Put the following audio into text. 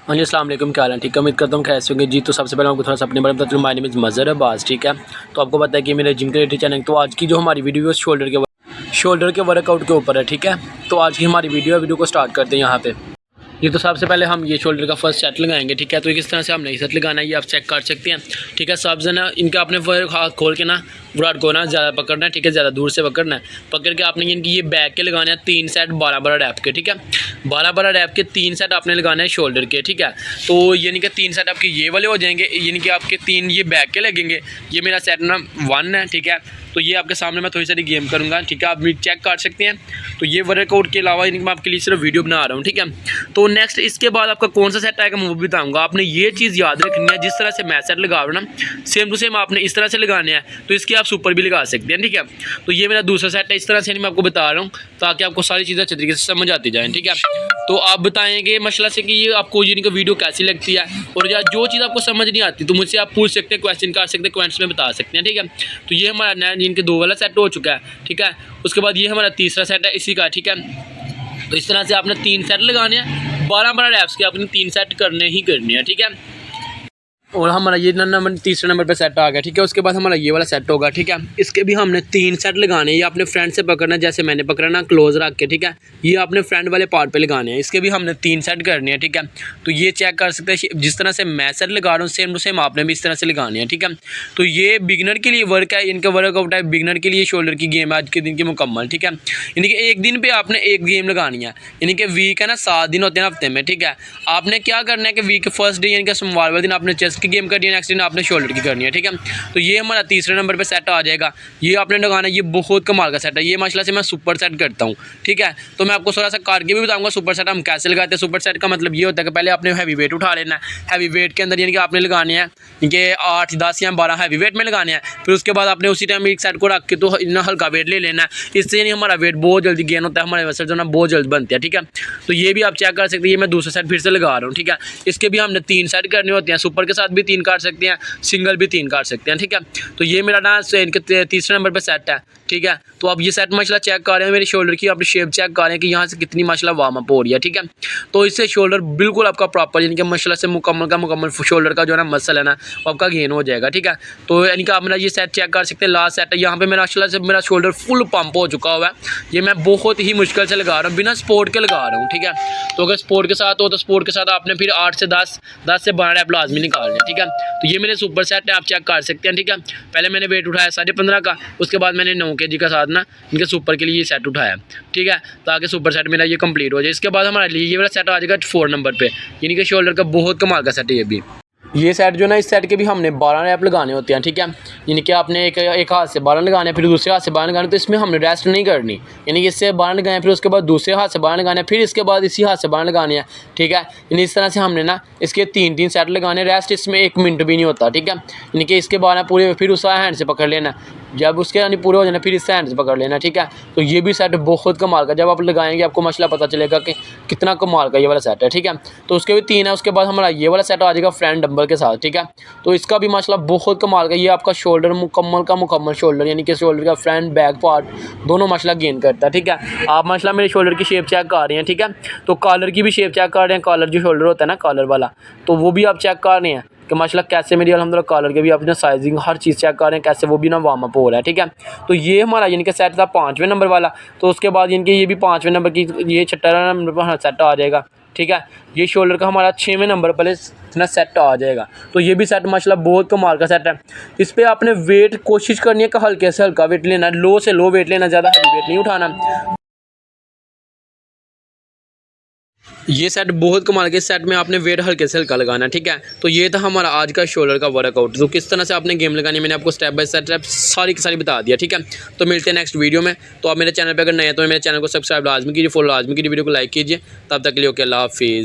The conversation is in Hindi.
हाँ जी, अस्सलाम वालेकुम, क्या हाल है? ठीक है, उम्मीद करता हूँ कैसे होंगे जी। तो सबसे पहले आपको थोड़ा सा अपने बारे में बता दूँ। My name is Mazhar Abbas, ठीक है। तो आपको पता है कि मेरे जिम क्रिएटिव चैनल, तो आज की जो हमारी वीडियो है शोल्डर के वर्कआउट के ऊपर है, ठीक है। तो आज की हमारी वीडियो को स्टार्ट करते हैं यहाँ पे। ये तो सबसे पहले हम ये शोल्डर का फर्स्ट सेट लगाएंगे, ठीक है। तो किस तरह से हमने ये सेट लगाना है ये आप चेक कर सकते हैं, ठीक है। सब जना इनका आपने हाथ खोल के ना विराट को ना ज़्यादा पकड़ना है, ठीक है, ज़्यादा दूर से पकड़ना है। पकड़ के आपने इनकी ये बैक के लगाने हैं 3 सेट 12-12 रैप के, ठीक है। 12-12 रैप के 3 सेट आपने लगाने हैं शोल्डर के, ठीक है। तो यानी कि 3 सेट आपके ये वाले हो जाएंगे, यानी कि आपके 3 ये बैक के लगेंगे। ये मेरा सेट ना 1 है, ठीक है। तो ये आपके सामने मैं थोड़ी सारी गेम करूँगा, ठीक है, आप भी चेक कर सकते हैं। तो ये वर्कआउट के अलावा मैं आपके लिए सिर्फ वीडियो बना रहा हूँ, ठीक है। तो नेक्स्ट इसके बाद आपका कौन सा सेट आएगा मैं वो भी बताऊँगा। आपने ये चीज़ याद रखनी है, जिस तरह से मैं सेट लगा रहा हूँ ना, सेम टू सेम आपने इस तरह से लगाने हैं। तो इसके आप सुपर भी लगा सकते हैं, ठीक है। तो ये मेरा दूसरा सेट है, इस तरह से मैं आपको बता रहा हूँ ताकि आपको सारी चीज़ें अच्छे तरीके से समझ आती जाएँ, ठीक है। तो आप बताएंगे मसला से कि ये आपको ये वीडियो कैसी लगती है, और या जो चीज़ आपको समझ नहीं आती तो मुझसे आप पूछ सकते हैं, क्वेश्चन कर सकते हैं, कमेंट्स में बता सकते हैं, ठीक है। तो ये हमारा नया इनके 2 वाला सेट हो चुका है, ठीक है। उसके बाद ये हमारा तीसरा सेट है इसी का, ठीक है। तो इस तरह से आपने 3 सेट लगाने हैं, 12-12 रैप्स के आपने 3 सेट करने ही करने हैं, ठीक है। और हमारा ये नंबर तीसरे नंबर पे सेट आ गया, ठीक है। उसके बाद हमारा ये वाला सेट होगा, ठीक है। इसके भी हमने 3 सेट लगाने हैं। ये अपने फ्रंट से पकड़ना, जैसे मैंने पकड़ा ना क्लोज रख के, ठीक है। ये अपने फ्रंट वाले पार्ट पे लगाने हैं। इसके भी हमने 3 सेट करने हैं, ठीक है। तो ये चेक कर सकते हैं, जिस तरह से मैं सेट लगा रहा हूँ सेम टू सेम आपने भी इस तरह से लगाने हैं, ठीक है। तो ये बिगनर के लिए वर्क है, इनका वर्कआउट है बिगनर के लिए। शोल्डर की गेम है आज के दिन की मुकम्मल, ठीक है। यानी कि एक दिन पे आपने एक गेम लगानी है, यानी कि वीक है ना 7 दिन होते हैं हफ्ते में, ठीक है। आपने क्या करना है कि वीक फर्स्ट डे यानी कि सोमवार वाले दिन आपने चेस्ट की गेम करनी है, नेक्स्ट दिन आपने शोल्डर की करनी है, ठीक है। तो ये हमारा तीसरे नंबर पे सेट आ जाएगा। ये आपने लगाना है, ये बहुत कमाल का सेट है। ये माशाल्लाह से मैं सुपर सेट करता हूँ, ठीक है। तो मैं आपको थोड़ा सा करके भी बताऊंगा सुपर सेट हम कैसे लगाते हैं। सुपर सेट का मतलब ये होता है कि पहले आपने हैवी वेट उठा लेना है। हैवी वेट के अंदर यानी कि आपने लगाने हैं कि 8, 10 या 12 हैवी वेट में लगाने हैं। फिर उसके बाद आपने उसी टाइम एक सेट को रख के तो इतना हल्का वेट ले लेना है। इससे यानी हमारा वेट बहुत जल्दी गेन होता है, हमारे मसल्स जो ना बहुत जल्द बनते हैं, ठीक है। तो ये भी आप चेक कर सकते हैं। ये मैं दूसरा सेट फिर से लगा रहा हूँ, ठीक है। इसके भी हमने 3 सेट करने होते हैं। सुपर के साथ भी 3 कर सकते हैं, सिंगल भी 3 काट सकते हैं, ठीक है। तो ये मेरा ना इनके तीसरे नंबर पे सेट है, ठीक है। तो अब ये सेट माशाल्लाह चेक कर रहे हैं, मेरी शोल्डर की अपनी शेप चेक कर रहे हैं कि यहाँ से कितनी माशाल्लाह वार्म अप हो रही है, ठीक है। तो इससे शोल्डर बिल्कुल आपका प्रॉपर यानी कि माशाल्लाह से मुकम्मल का मुकम्मल शोल्डर का जो है ना मसल है ना वो आपका गेन हो जाएगा, ठीक है। तो यानी कि आप मेरा ये सेट चेक कर सकते हैं। लास्ट सेट है, यहाँ पे मेरा माशाल्लाह से मेरा शोल्डर फुल पंप हो चुका हुआ है। ये मैं बहुत ही मुश्किल से लगा रहा हूँ, बिना सपोर्ट के लगा रहा हूँ, ठीक है। तो अगर सपोर्ट के साथ हो तो सपोर्ट के साथ आपने फिर 8 से 10 से 12 रैप लाजमी निकालने हैं, ठीक है। तो ये मेरे सुपर सेट है, आप चेक कर सकते हैं, ठीक है। पहले मैंने वेट उठाया 15.5 का, उसके बाद मैंने 9 kg का साथ ना इनके सुपर के लिए ये सेट उठाया, ठीक है, ताकि सुपर सेट मेरा ये कंप्लीट हो जाए। इसके बाद हमारे लिए ये वाला सेट आ जाएगा 4 नंबर पे, यानी कि शोल्डर का बहुत कमाल का सेट है ये भी। ये सेट जो ना इस सेट के भी हमने 12 रैप लगाने होते हैं, ठीक है। यानी कि आपने एक हाथ से 12 लगाने फिर दूसरे हाथ से 12 लगाने। तो इसमें हमने रेस्ट नहीं करनी, यानी कि इससे 12 लगाए फिर उसके बाद दूसरे हाथ से 12 लगाने, फिर इसके बाद इसी हाथ से 12 लगाने हैं, ठीक है। यानी इस तरह से हमने ना इसके 3-3 सेट लगाने। रेस्ट इसमें 1 मिनट भी नहीं होता, ठीक है। यानी कि इसके बाद पूरे फिर उस हैंड से पकड़ लेना, जब उसके यानी पूरे हो जाना फिर इस हैंड से पकड़ लेना, ठीक है। तो ये भी सेट बहुत कमाल का, जब आप लगाएंगे आपको मसला पता चलेगा कि कितना कमाल का ये वाला सेट है, ठीक है। तो उसके भी 3 है। उसके बाद हमारा ये वाला सेट आ जाएगा फ्रंट डंबल के साथ, ठीक है। तो इसका भी माशाल्लाह बहुत कमाल का, ये आपका शोल्डर मुकम्मल का मुकम्मल शोल्डर यानी कि शोल्डर का फ्रंट बैक पार्ट दोनों माशाल्लाह गेन करता है, ठीक है। आप माशाल्लाह मेरे शोल्डर की शेप चेक कर रहे हैं, ठीक है। तो कॉलर की भी शेप चेक कर रहे हैं, कॉलर जो शोल्डर होता है ना कॉलर वाला, तो वो भी आप चेक कर रहे हैं कि माशाल्लाह कैसे मेरी अल्हम्दुलिल्लाह कॉलर के भी अपना साइजिंग हर चीज़ चेक कर रहे हैं कैसे वो भी ना वार्म अप हो रहा है, ठीक है। तो ये हमारा यानी कि सेट था 5वें नंबर वाला। तो उसके बाद यानी कि ये भी 5वें नंबर की ये 6वां नंबर पर सेट आ जाएगा, ठीक है। ये शोल्डर का हमारा 6वें नंबर पर ना सेट आ जाएगा। तो ये भी सेट माशाल्लाह बहुत कमाल का सेट है। इस पर आपने वेट कोशिश करनी है कि हल्के से हल्का वेट लेना, लो से लो वेट लेना, ज़्यादा हैवी वेट नहीं उठाना। ये सेट बहुत कमाल के, सेट में आपने वेट हल्के से हल्का लगाना, ठीक है। तो ये था हमारा आज का शोल्डर का वर्कआउट। तो किस तरह से आपने गेम लगानी है मैंने आपको स्टेप बाय स्टेप सारी की सारी बता दिया, ठीक है। तो मिलते हैं नेक्स्ट वीडियो में। तो आप मेरे चैनल पे अगर नए हैं तो मेरे चैनल को सब्सक्राइब लाजमी कीजिए, फॉलो लाजमी कीजिए, वीडियो को लाइक कीजिए। तब तक के लिए ओके, अल्लाह हाफिज़।